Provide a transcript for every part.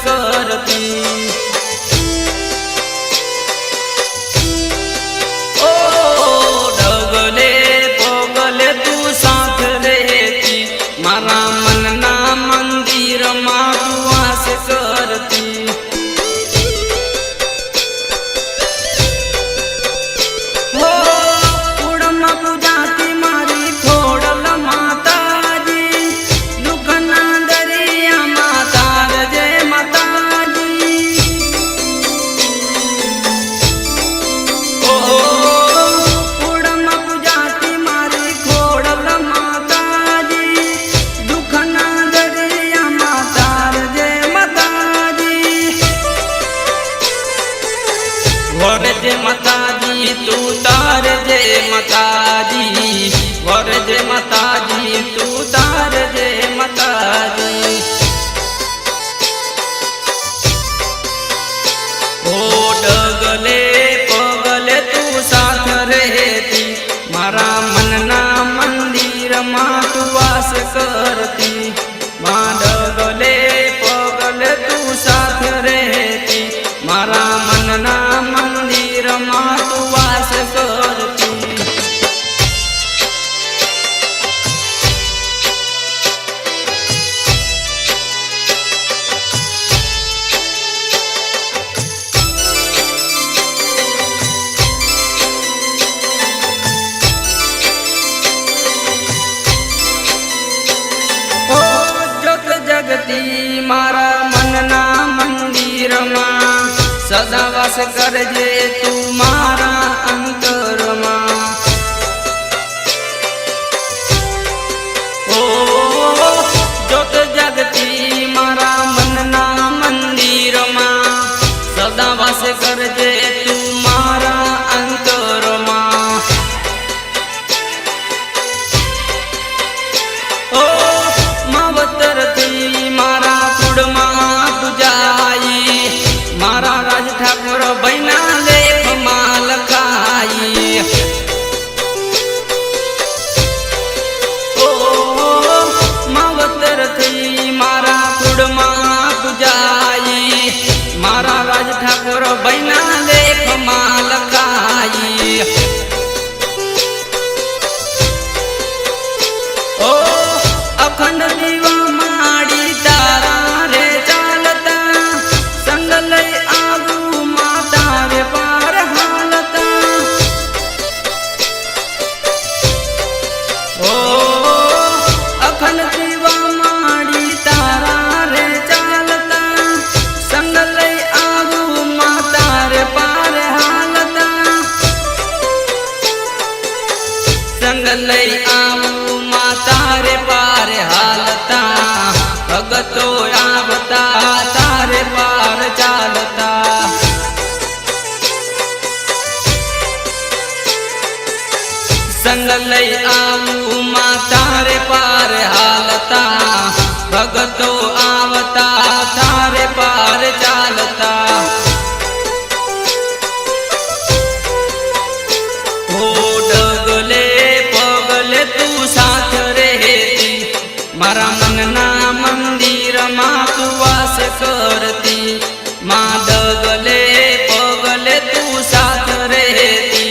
करती। ओ डगले पगले तू साथ रहती, मारा मनना मंदिर मां तू वास करती। वरजे माताजी तू तार जे माताजी, वरजे माताजी तू तार जे माताजी। ओ डगले पगले तू साथ रहती, मारा मनना मंदिर मां तू वास करती। मां डगले पगले तू साथ रहती, मारा मनना मंदिर मां तू वास करती। ओ जग जगती मारा मनना मंदिर मां सदा वास करजे तू मारा अंतर मां। ओ जोत जगती मारा मनना मंदिर मां सदा वास करजे तू मारा अंतर मां। ओ मावतर थी मारा कुड़मा तुजाई, मारा राज ठाकुर बैना लेख माल खाई। ओ मावतर थी मारा कुड़मा तुजाई, मारा राज ठाकुर बैना लेख माल खाई। ओ अखंड दीवा माड़ी तारा रे चालता, संग लई आगू माता रे पार हालता। ओ अखंड दीवा माड़ी तारा रे चालता, संग लई आगू माता रे पार हालता। संग लई आगू माता रे पार हालता, भगतो आवता तारे पार चालता। संग लई आऊ माता रे पार हालता, भगतो आवता तारे पार चालता। ओ डगले पगले तू साथ रहती, मारा मनना मंदिर मां तू वास करती। मां डगले पगले तू साथ रहती,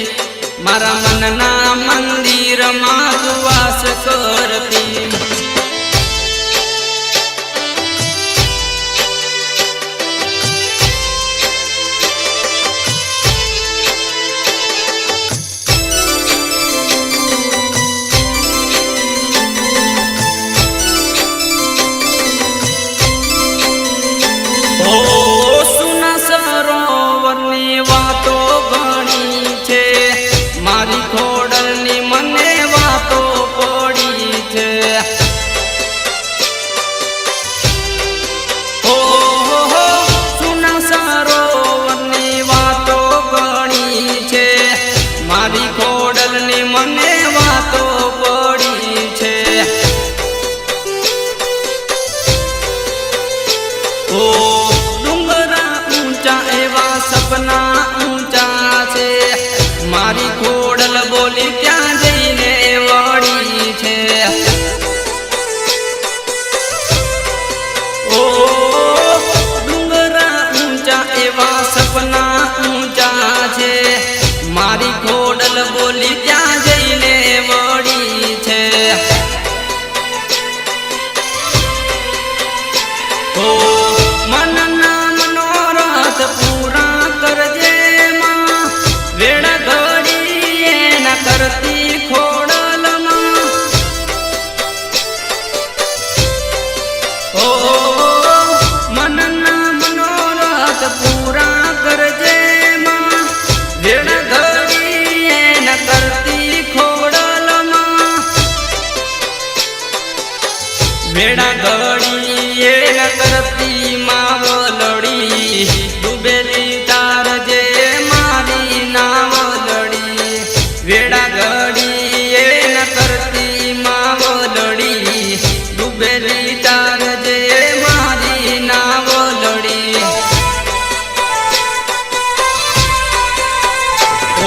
मारा मनना मंदिर मां तू वास करती। ओ सुना सरोवरनी वातो घणी छे, मारी खोडलनी मने वातो पड़ी छे। ओ सुना सरोवरनी वातो घणी छे, मारी खोडलनी मने वातो पड़ी छे। ओ डूंगरा ऊंचा एवा सपना ऊंचा छे, मारी खोडल बोली क्या जईने वड़ी छे। ओ હો મનના મનોરથ પૂરા કરજે માં વેળ ઘડી એના કરતી ખોડલમાં હો મનના મનોરથ પૂરા કરજે માં વેળ ઘડી એના કરતી ખોડલમાં વેળા ઘડી એના કરતી માવલડી ડૂબેલી તારજે મારી નાવલડી વેળા ઘડી એના કરતી માવલડી ડૂબેલી તારજે મારી નાવલડી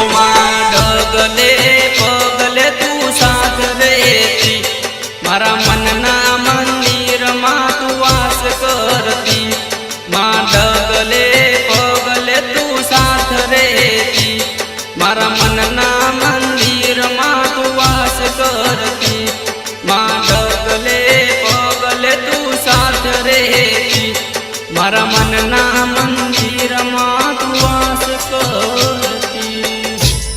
ઓમાં ડગલે પગલે તું સાથ રહેતી મારા મનના મંદિરમાં તું વાસ કરતી માં ડગલે પગલે તું સાથ રહેતી મારા મનના મંદિરમાં તું વાસ કરતી માં ડગલે પગલે તું સાથ રહેતી મારા મનના મંદિર